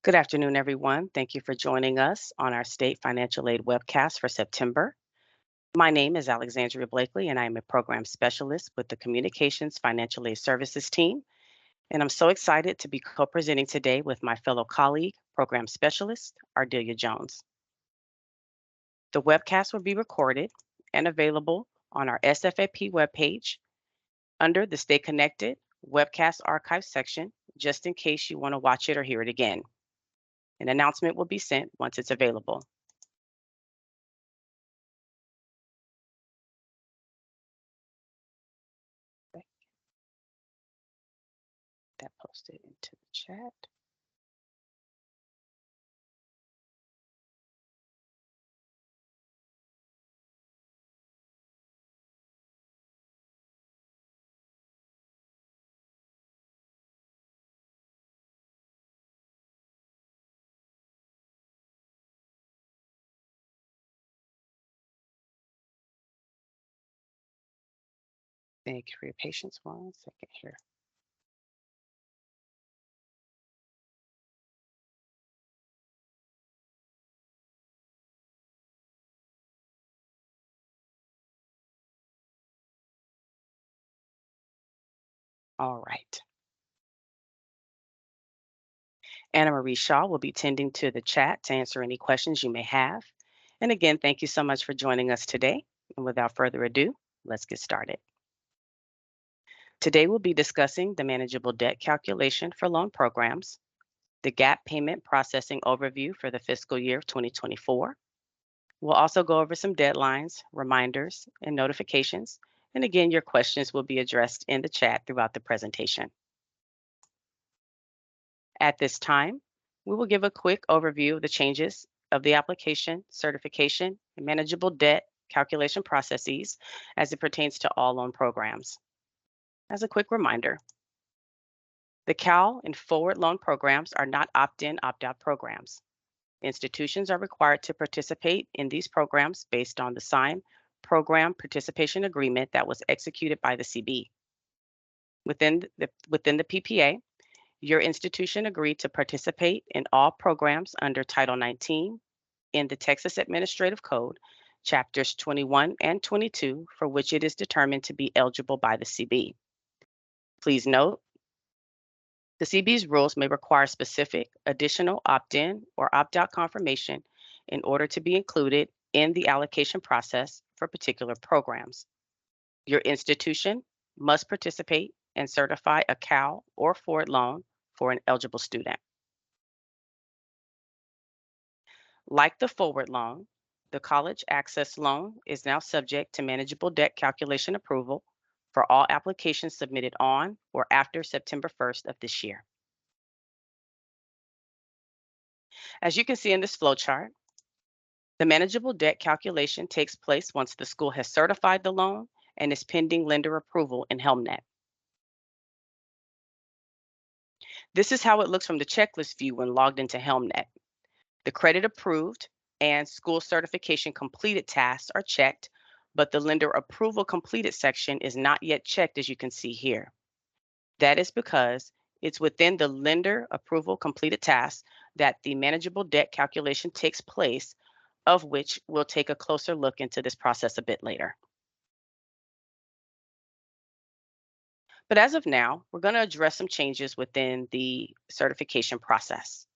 Good afternoon, everyone. Thank you for joining us on our state financial aid webcast for September. My name is Alexandria Blakely, and I am a program specialist with the Communications Financial Aid Services team. And I'm so excited to be co presenting today with my fellow colleague, program specialist, Ardelia Jones. The webcast will be recorded and available on our SFAP webpage under the Stay Connected webcast archive section, just in case you want to watch it or hear it again. An announcement will be sent once it's available. That posted into the chat. Thank you for your patience. 1 second here. All right. Anna Marie Shaw will be tending to the chat to answer any questions you may have. And again, thank you so much for joining us today. And without further ado, let's get started. Today, we'll be discussing the manageable debt calculation for loan programs, the gap payment processing overview for the fiscal year of 2024. We'll also go over some deadlines, reminders, and notifications. And again, your questions will be addressed in the chat throughout the presentation. At this time, we will give a quick overview of the changes of the application, certification, and manageable debt calculation processes as it pertains to all loan programs. As a quick reminder, the CAL and forward loan programs are not opt-in, opt-out programs. Institutions are required to participate in these programs based on the signed program participation agreement that was executed by the CB. Within the PPA, your institution agreed to participate in all programs under Title 19 in the Texas Administrative Code, Chapters 21 and 22, for which it is determined to be eligible by the CB. Please note, the CB's rules may require specific additional opt-in or opt-out confirmation in order to be included in the allocation process for particular programs. Your institution must participate and certify a CAL or forward loan for an eligible student. Like the forward loan, the college access loan is now subject to manageable debt calculation approval for all applications submitted on or after September 1st of this year. As you can see in this flow chart, the manageable debt calculation takes place once the school has certified the loan and is pending lender approval in HelmNet. This is how it looks from the checklist view when logged into HelmNet. The credit approved and school certification completed tasks are checked, but the lender approval completed section is not yet checked, as you can see here. That is because it's within the lender approval completed tasks that the manageable debt calculation takes place, of which we'll take a closer look into this process a bit later. But as of now, we're going to address some changes within the certification process.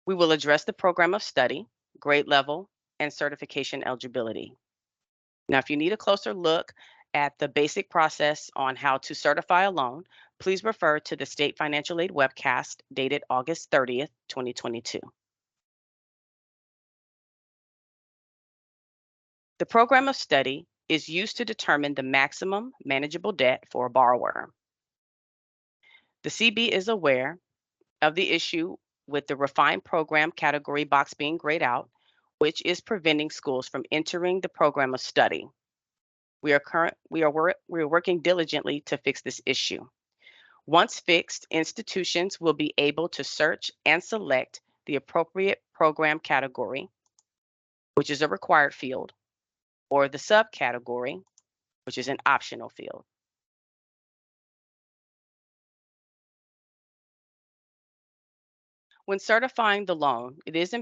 We will address the program of study, grade level, and certification eligibility. Now, if you need a closer look at the basic process on how to certify a loan, please refer to the State Financial Aid webcast dated August 30th, 2022. The program of study is used to determine the maximum manageable debt for a borrower. The CB is aware of the issue with the refined program category box being grayed out, which is preventing schools from entering the program of study. We are working diligently to fix this issue. Once fixed, institutions will be able to search and select the appropriate program category, which is a required field, or the subcategory, which is an optional field. When certifying the loan, it is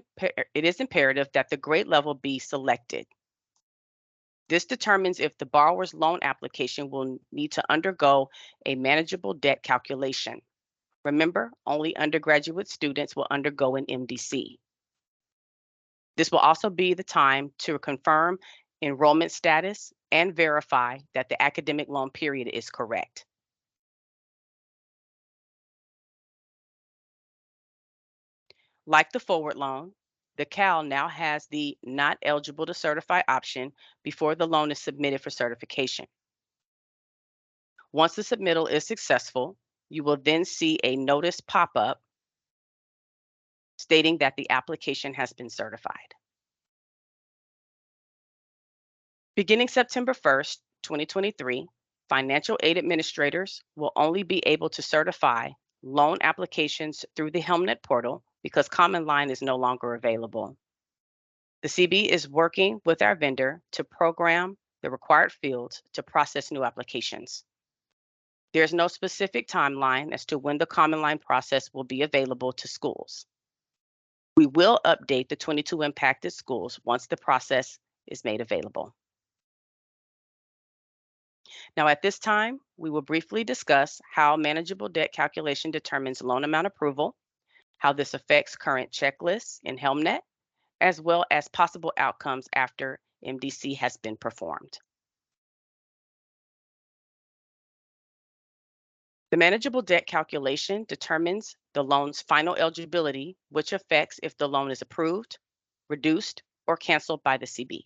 imperative that the grade level be selected. This determines if the borrower's loan application will need to undergo a manageable debt calculation. Remember, only undergraduate students will undergo an MDC. This will also be the time to confirm enrollment status and verify that the academic loan period is correct. Like the forward loan, the CAL now has the not eligible to certify option before the loan is submitted for certification. Once the submittal is successful, you will then see a notice pop up stating that the application has been certified. Beginning September 1st, 2023, financial aid administrators will only be able to certify loan applications through the HelpNet portal because Common Line is no longer available. The CB is working with our vendor to program the required fields to process new applications. There's no specific timeline as to when the Common Line process will be available to schools. We will update the 22 impacted schools once the process is made available. Now, at this time, we will briefly discuss how manageable debt calculation determines loan amount approval, how this affects current checklists in HelpNet, as well as possible outcomes after MDC has been performed. The manageable debt calculation determines the loan's final eligibility, which affects if the loan is approved, reduced, or canceled by the CB.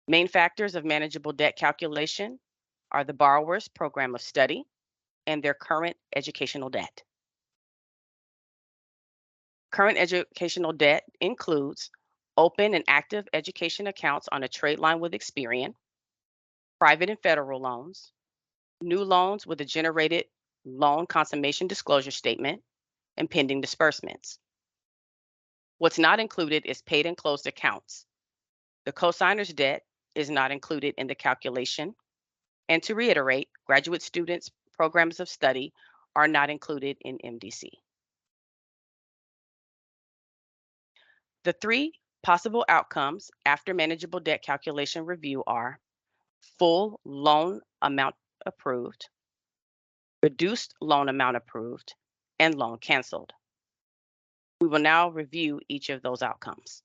Main factors of manageable debt calculation are the borrower's program of study and their current educational debt. Current educational debt includes open and active education accounts on a trade line with Experian, private and federal loans, new loans with a generated loan consummation disclosure statement, and pending disbursements. What's not included is paid and closed accounts. The cosigner's debt is not included in the calculation. And to reiterate, graduate students' programs of study are not included in MDC. The three possible outcomes after manageable debt calculation review are full loan amount approved, reduced loan amount approved, and loan canceled. We will now review each of those outcomes.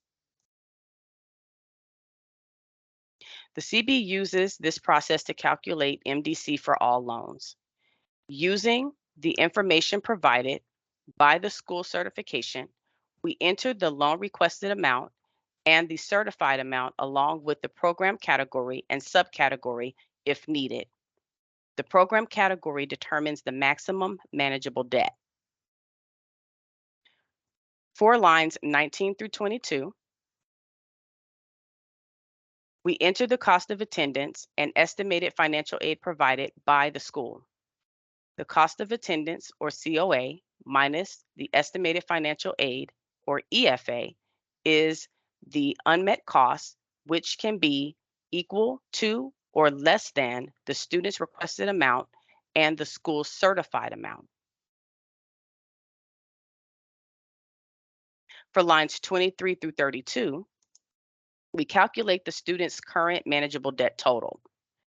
The CB uses this process to calculate MDC for all loans. Using the information provided by the school certification, we entered the loan requested amount and the certified amount along with the program category and subcategory if needed. The program category determines the maximum manageable debt. For lines 19 through 22, we enter the cost of attendance and estimated financial aid provided by the school. The cost of attendance, or COA, minus the estimated financial aid, or EFA, is the unmet cost, which can be equal to or less than the student's requested amount and the school's certified amount. For lines 23 through 32, we calculate the student's current manageable debt total.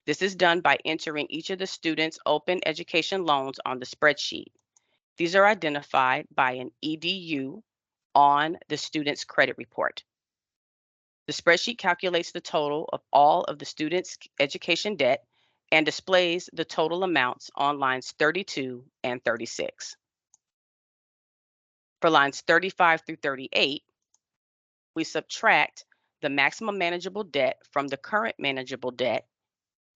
This is done by entering each of the student's open education loans on the spreadsheet. These are identified by an EDU on the student's credit report. The spreadsheet calculates the total of all of the student's education debt and displays the total amounts on lines 32 and 36. For lines 35 through 38, we subtract the maximum manageable debt from the current manageable debt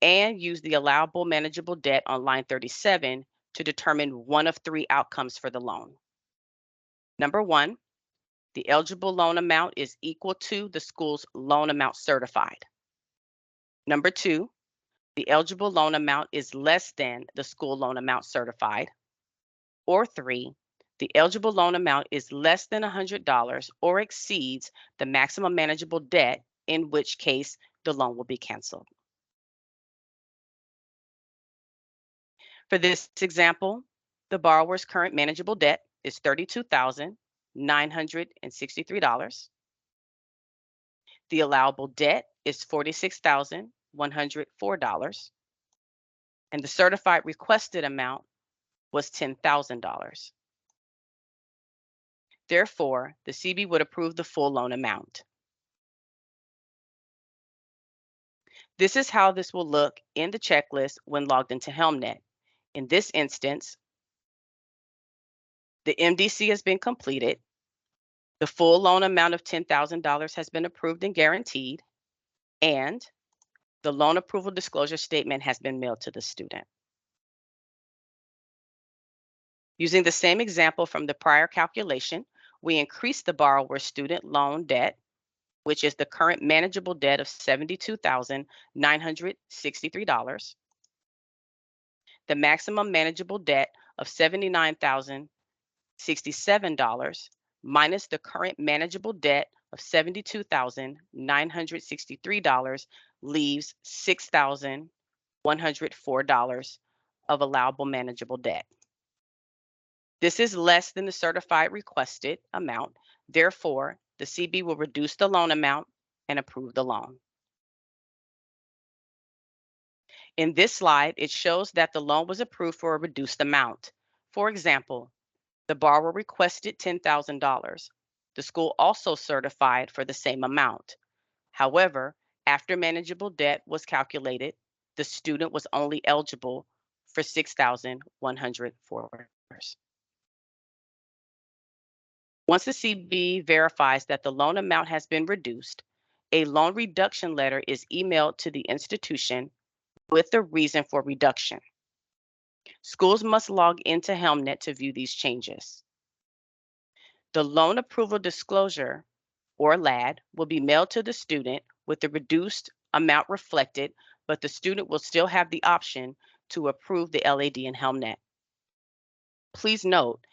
and use the allowable manageable debt on line 37 to determine one of three outcomes for the loan. Number one, the eligible loan amount is equal to the school's loan amount certified. Number two, the eligible loan amount is less than the school loan amount certified. Or three, the eligible loan amount is less than $100 or exceeds the maximum manageable debt, in which case the loan will be canceled. For this example, The borrower's current manageable debt is $32,963. The allowable debt is $46,104. And the certified requested amount was $10,000. Therefore, the CB would approve the full loan amount. This is how this will look in the checklist when logged into HelmNet. In this instance, the MDC has been completed. The full loan amount of $10,000 has been approved and guaranteed, and the loan approval disclosure statement has been mailed to the student. Using the same example from the prior calculation, we increased the borrower's student loan debt, which is the current manageable debt of $72,963, the maximum manageable debt of $79,067 minus the current manageable debt of $72,963 leaves $6,104 of allowable manageable debt. This is less than the certified requested amount. Therefore, the CB will reduce the loan amount and approve the loan. In this slide, it shows that the loan was approved for a reduced amount. For example, the borrower requested $10,000. The school also certified for the same amount. However, after manageable debt was calculated, the student was only eligible for $6,104. Once the CB verifies that the loan amount has been reduced, a loan reduction letter is emailed to the institution with the reason for reduction. Schools must log into HelmNet to view these changes. The loan approval disclosure, or LAD, will be mailed to the student with the reduced amount reflected, but the student will still have the option to approve the LAD in HelmNet. Please note,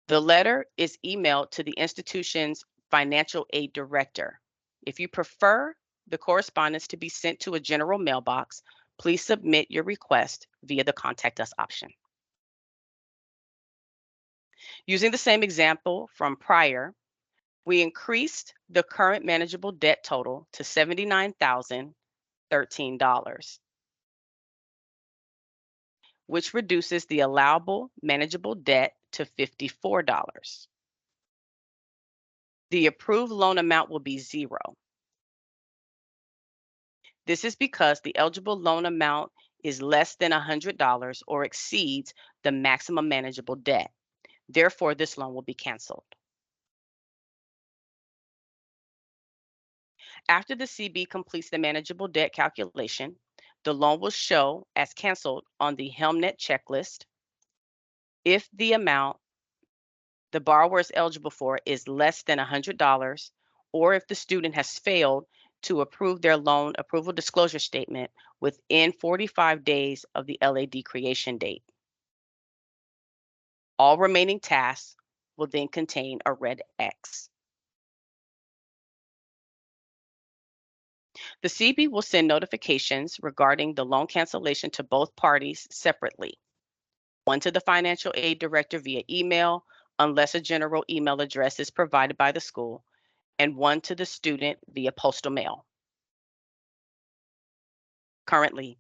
the letter is emailed to the institution's financial aid director. If you prefer the correspondence to be sent to a general mailbox, please submit your request via the Contact Us option. Using the same example from prior, we increased the current manageable debt total to $79,013, which reduces the allowable manageable debt to $54. The approved loan amount will be $0. This is because the eligible loan amount is less than $100 or exceeds the maximum manageable debt. Therefore, this loan will be canceled. After the CB completes the manageable debt calculation, the loan will show as canceled on the HelmNet checklist if the amount the borrower is eligible for is less than $100, or if the student has failed to approve their loan approval disclosure statement within 45 days of the LAD creation date. All remaining tasks will then contain a red X. The CB will send notifications regarding the loan cancellation to both parties separately. One to the financial aid director via email, unless a general email address is provided by the school, and one to the student via postal mail. Currently,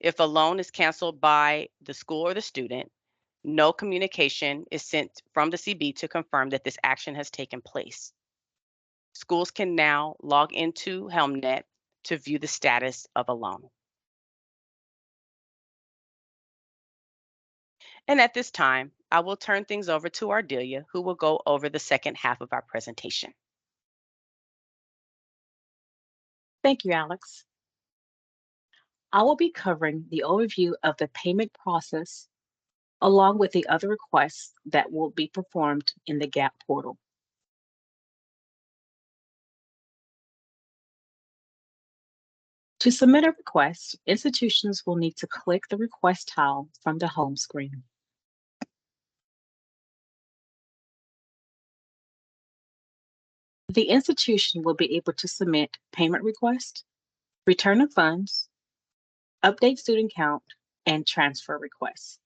if a loan is canceled by the school or the student, no communication is sent from the CB to confirm that this action has taken place. Schools can now log into HelmNet to view the status of a loan. And at this time, I will turn things over to Ardelia, who will go over the second half of our presentation. Thank you, Alex. I will be covering the overview of the payment process along with the other requests that will be performed in the GAP portal. To submit a request, institutions will need to click the request tile from the home screen. The institution will be able to submit payment requests, return of funds, update student count, and transfer requests.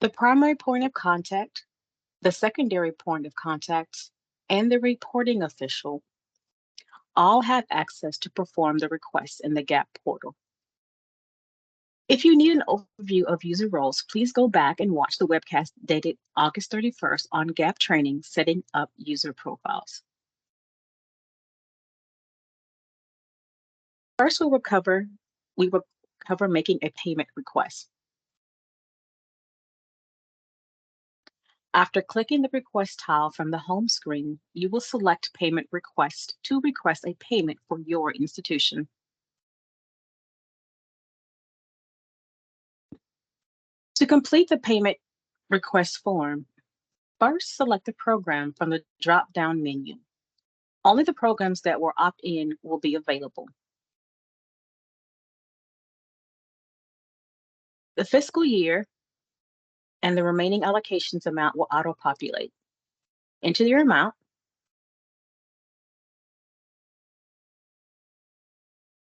The primary point of contact, the secondary point of contact, and the reporting official all have access to perform the requests in the GAP portal. If you need an overview of user roles, please go back and watch the webcast dated August 31st on GAP training, setting up user profiles. First, we will cover making a payment request. After clicking the request tile from the home screen, you will select Payment Request to request a payment for your institution. To complete the payment request form, first select the program from the drop-down menu. Only the programs that were opt-in will be available. The fiscal year and the remaining allocations amount will auto-populate. Enter your amount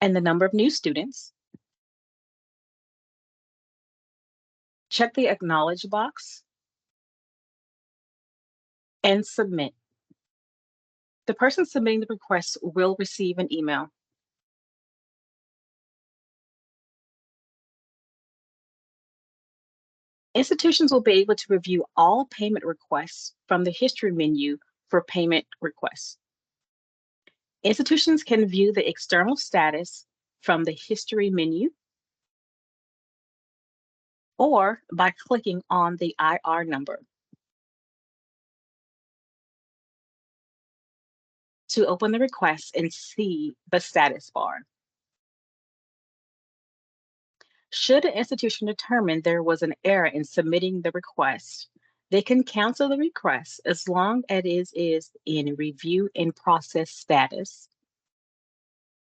and the number of new students. Check the Acknowledge box and submit. The person submitting the request will receive an email. Institutions will be able to review all payment requests from the history menu for payment requests. Institutions can view the external status from the history menu or by clicking on the IR number. To open the request and see the status bar. Should an institution determine there was an error in submitting the request, they can cancel the request as long as it is in review in process status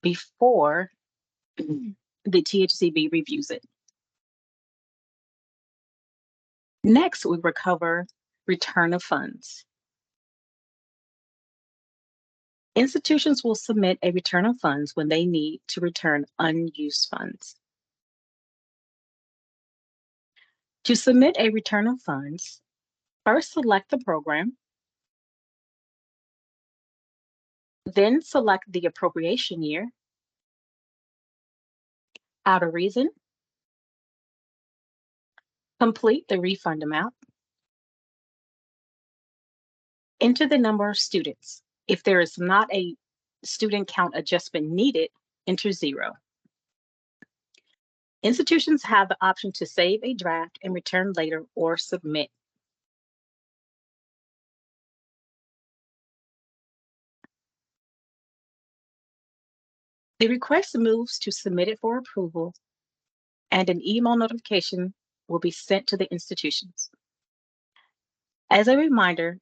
before the THCB reviews it. Next, we recover return of funds. Institutions will submit a return of funds when they need to return unused funds. To submit a return of funds, first select the program, then select the appropriation year, out of reason, complete the refund amount, enter the number of students. If there is not a student count adjustment needed, enter 0. Institutions have the option to save a draft and return later or submit. The request moves to submitted for approval, and an email notification will be sent to the institutions. As a reminder,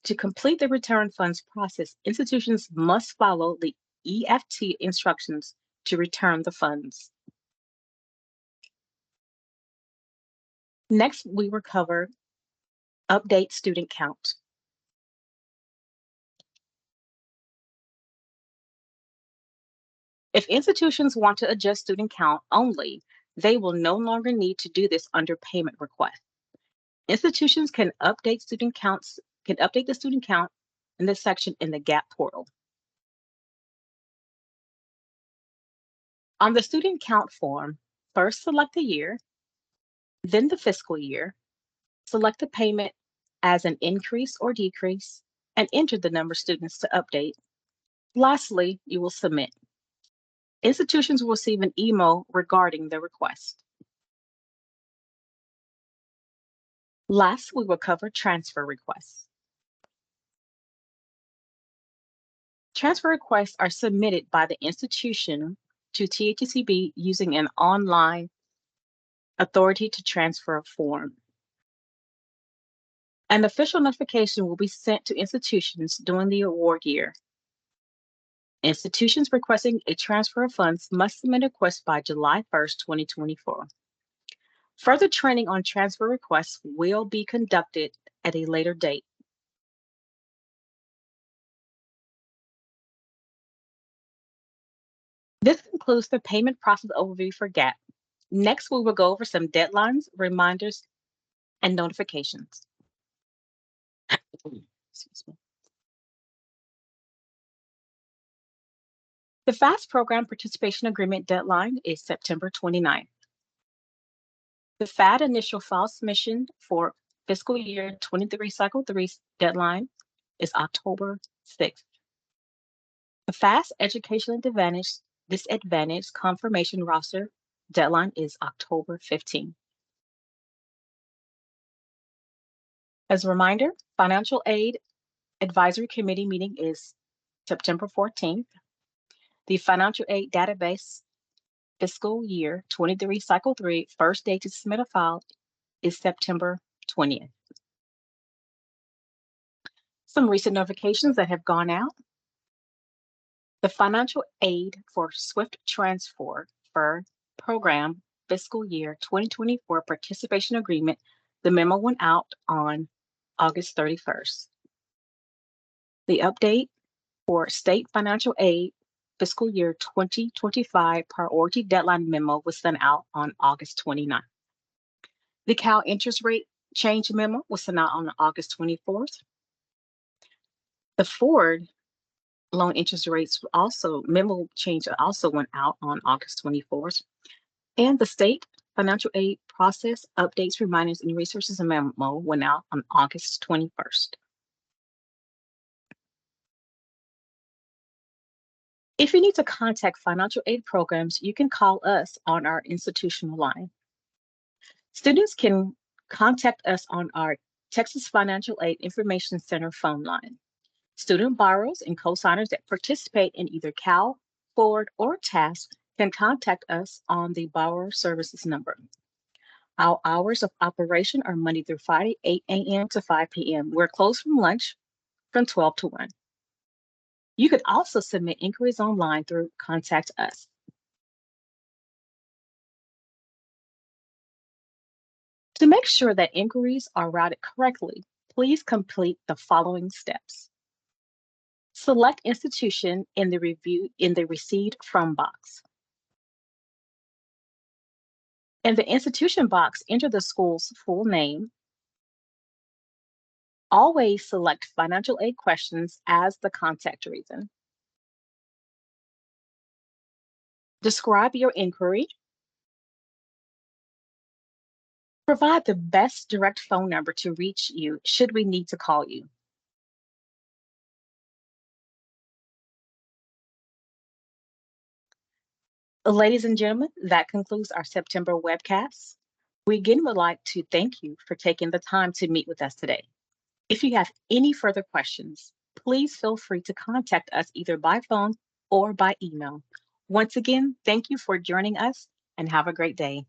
to complete the return funds process, institutions must follow the EFT instructions to return the funds. Next, we will cover update student count. If institutions want to adjust student count only, they will no longer need to do this under payment request. Institutions can update the student count in this section in the GAP portal. On the student count form, first select the year, then the fiscal year, select the payment as an increase or decrease, and enter the number of students to update. Lastly, you will submit. Institutions will receive an email regarding the request. Last, we will cover transfer requests. Transfer requests are submitted by the institution to THCB using an online authority to transfer form. An official notification will be sent to institutions during the award year. Institutions requesting a transfer of funds must submit a request by July 1st, 2024. Further training on transfer requests will be conducted at a later date. This concludes the payment process overview for GAP. Next, we will go over some deadlines, reminders, and notifications. Excuse me. The FAST program participation agreement deadline is September 29th. The FAD initial file submission for fiscal year 23 cycle 3 deadline is October 6th. The FAST educational disadvantage confirmation roster deadline is October 15th. As a reminder, financial aid advisory committee meeting is September 14th. The financial aid database fiscal year 23 cycle 3 first day to submit a file is September 20th. Some recent notifications that have gone out. The financial aid for Swift Transfer for program fiscal year 2024 participation agreement, the memo went out on August 31st. The update for state financial aid fiscal year 2025 priority deadline memo was sent out on August 29th. The Cal interest rate change memo was sent out on August 24th. The Ford loan interest rates also memo change also went out on August 24th. And the state financial aid process updates, reminders, and resources memo went out on August 21st. If you need to contact financial aid programs, you can call us on our institutional line. Students can contact us on our Texas Financial Aid Information Center phone line. Student borrowers and co-signers that participate in either Cal, Ford, or TASK can contact us on the borrower services number. Our hours of operation are Monday through Friday, 8 a.m. to 5 p.m. We're closed from lunch from 12 to 1. You could also submit inquiries online through Contact Us. To make sure that inquiries are routed correctly, please complete the following steps. Select institution in the received from box. In the institution box, enter the school's full name. Always select financial aid questions as the contact reason. Describe your inquiry. Provide the best direct phone number to reach you should we need to call you. Ladies and gentlemen, that concludes our September webcast. We again would like to thank you for taking the time to meet with us today. If you have any further questions, please feel free to contact us either by phone or by email. Once again, thank you for joining us and have a great day.